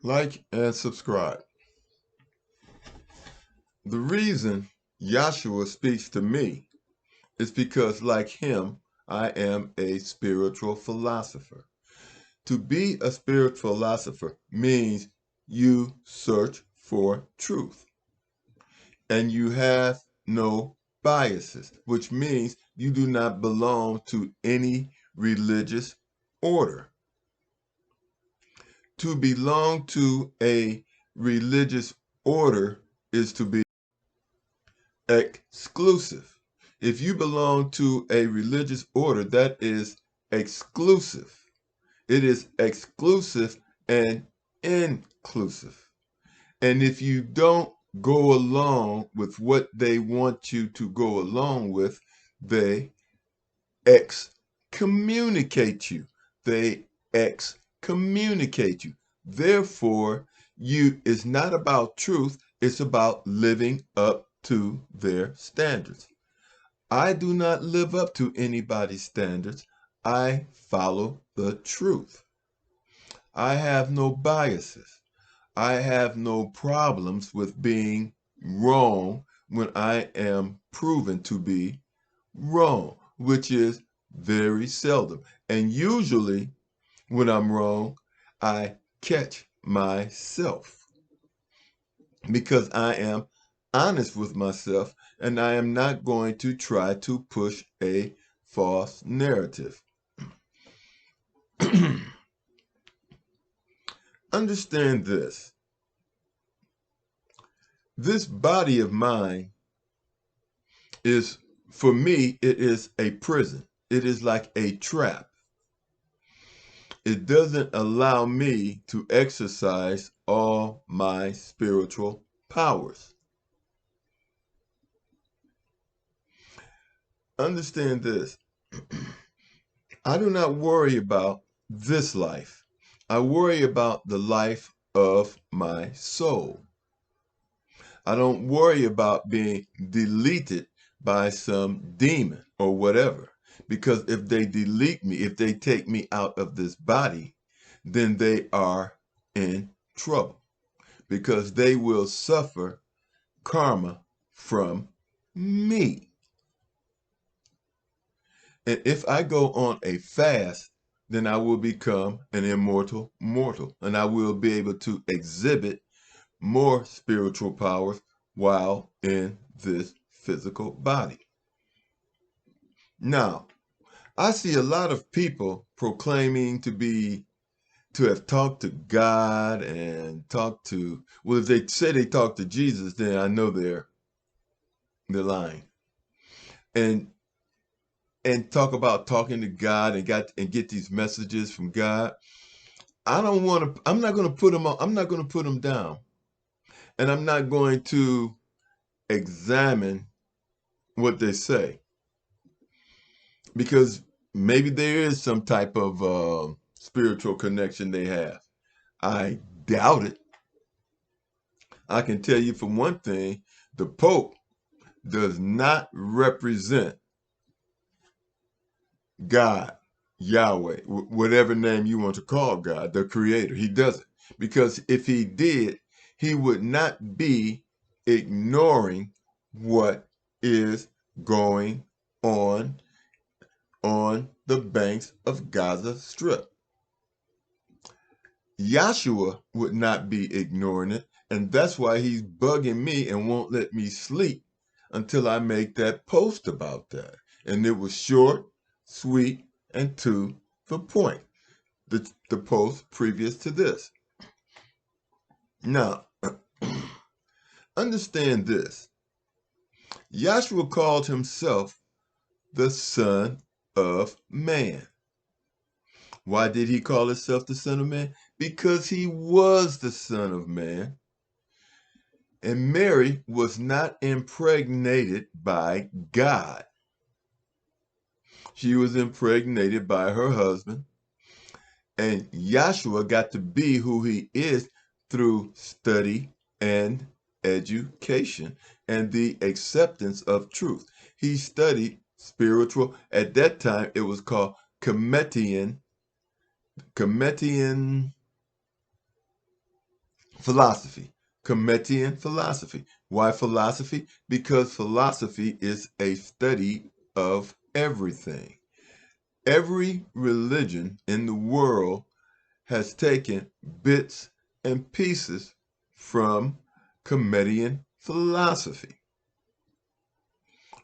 like, and subscribe. The reason Yashua speaks to me is because, like him, I am a spiritual philosopher. To be a spiritual philosopher means you search for truth and you have no biases, which means you do not belong to any religious order. To belong to a religious order is to be exclusive. If you belong to a religious order, that is exclusive. It is exclusive and inclusive. And if you don't go along with what they want you to go along with, they excommunicate you. They excommunicate you. Therefore, it's not about truth, it's about living up to their standards. I do not live up to anybody's standards. I follow the truth. I have no biases. I have no problems with being wrong when I am proven to be wrong, which is very seldom. And usually when I'm wrong, I catch myself because I am honest with myself and I am not going to try to push a false narrative. Understand this. This body of mine is, for me, it is a prison. It is like a trap. It doesn't allow me to exercise all my spiritual powers. Understand this. I do not worry about this life. I worry about the life of my soul. I don't worry about being deleted by some demon or whatever. Because if they delete me, if they take me out of this body, then they are in trouble. Because they will suffer karma from me. And if I go on a fast, then I will become an immortal mortal. And I will be able to exhibit more spiritual powers while in this physical body. Now, I see a lot of people proclaiming to have talked to God and talked to, well, if they say they talked to Jesus, then I know they're lying. And talk about talking to God and get these messages from God. I'm not going to put them on, I'm not going to put them down. And I'm not going to examine what they say. Because maybe there is some type of spiritual connection they have. I doubt it. I can tell you for one thing, the Pope does not represent God, Yahweh, whatever name you want to call God, the creator. He doesn't. Because if he did, he would not be ignoring what is going on the banks of Gaza Strip. Yashua would not be ignoring it, and that's why he's bugging me and won't let me sleep until I make that post about that. And it was short, sweet, and to the point, the post previous to this. Now, understand this. Yashua called himself the Son of Man. Why did he call himself the Son of Man? Because he was the Son of Man. And Mary was not impregnated by God. She was impregnated by her husband. And Yashua got to be who he is through study and education and the acceptance of truth. He studied spiritual, at that time it was called Cometian Philosophy, Cometian philosophy. Why philosophy? Because philosophy is a study of everything. Every religion in the world has taken bits and pieces from Comedian philosophy,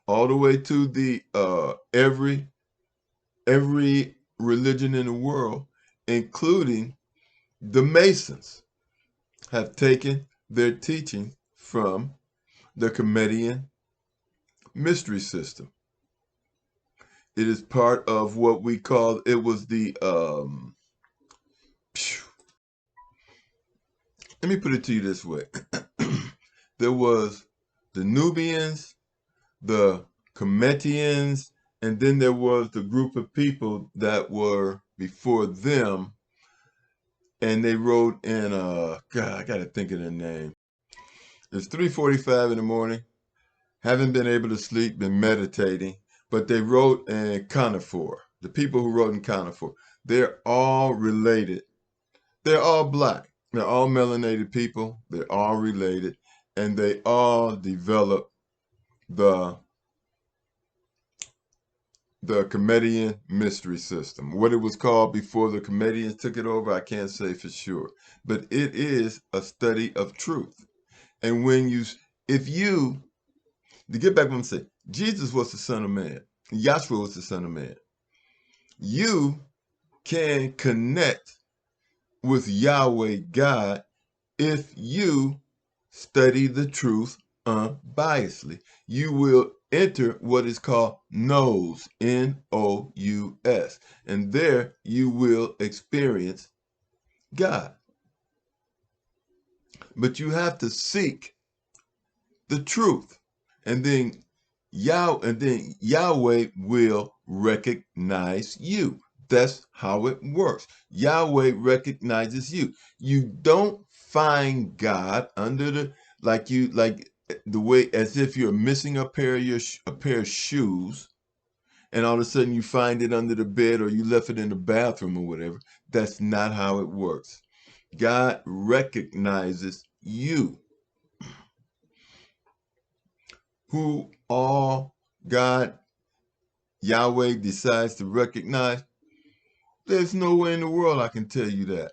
all the way to the every religion in the world, including the Masons, have taken their teaching from the Comedian mystery system. It is part of what we call, it was the let me put it to you this way. There was the Nubians, the Cometians, and then there was the group of people that were before them, and they wrote in God, I gotta think of their name. It's 3:45 in the morning. Haven't been able to sleep, been meditating, but they wrote in conifer. The people who wrote in conifer, they're all related. They're all black. They're all melanated people. They're all related, and they all developed the Comedian mystery system. What it was called before the Comedians took it over, I can't say for sure. But it is a study of truth. And to get back what I'm saying, Jesus was the Son of Man. Yashua was the Son of Man. You can connect with Yahweh God if you study the truth unbiasedly. You will enter what is called nous, Nous, and there you will experience God. But you have to seek the truth, and then Yahweh will recognize you. That's how it works. Yahweh recognizes you. You don't find God under like the way as if you're missing a pair of shoes, and all of a sudden you find it under the bed or you left it in the bathroom or whatever. That's not how it works. God recognizes you. Who all God, Yahweh, decides to recognize, there's no way in the world I can tell you that.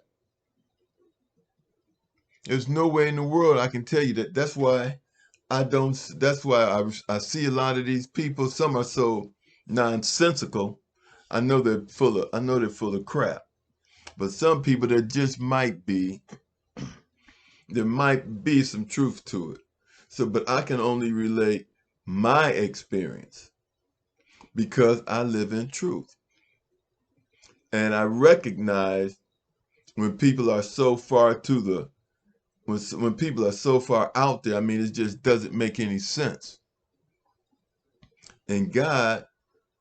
There's no way in the world I can tell you that. That's why I see a lot of these people. Some are so nonsensical. I know they're full of crap. But some people, there might be some truth to it. So, but I can only relate my experience because I live in truth. And I recognize when people are so far when people are so far out there, I mean, it just doesn't make any sense. And God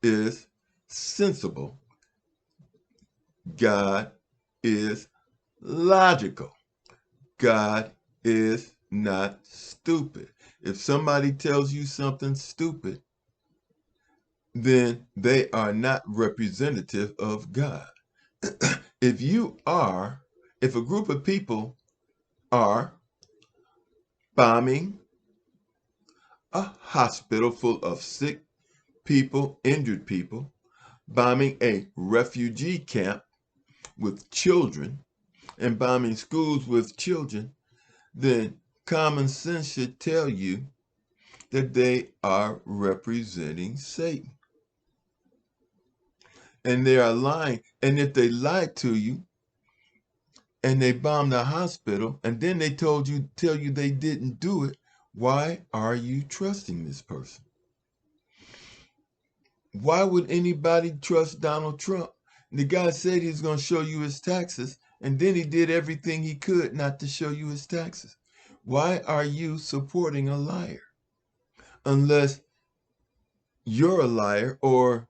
is sensible. God is logical. God is not stupid. If somebody tells you something stupid, then they are not representative of God. If a group of people are bombing a hospital full of sick people, injured people, bombing a refugee camp with children, and bombing schools with children, then common sense should tell you that they are representing Satan. And they are lying. And if they lied to you and they bombed the hospital and then they tell you they didn't do it, why are you trusting this person? Why would anybody trust Donald Trump? The guy said he was going to show you his taxes, and then he did everything he could not to show you his taxes. Why are you supporting a liar? Unless you're a liar or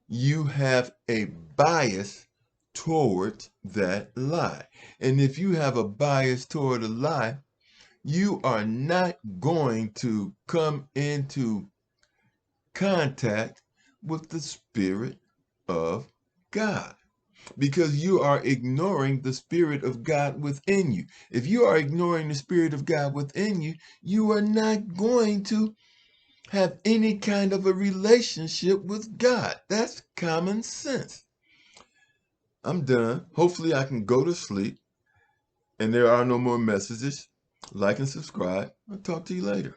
you have a bias toward that lie. And if you have a bias toward a lie, you are not going to come into contact with the Spirit of God. because you are ignoring the Spirit of God within you. If you are ignoring the Spirit of God within you, you are not going to have any kind of a relationship with God. That's common sense. I'm done. Hopefully I can go to sleep and there are no more messages. Like and subscribe. I'll talk to you later.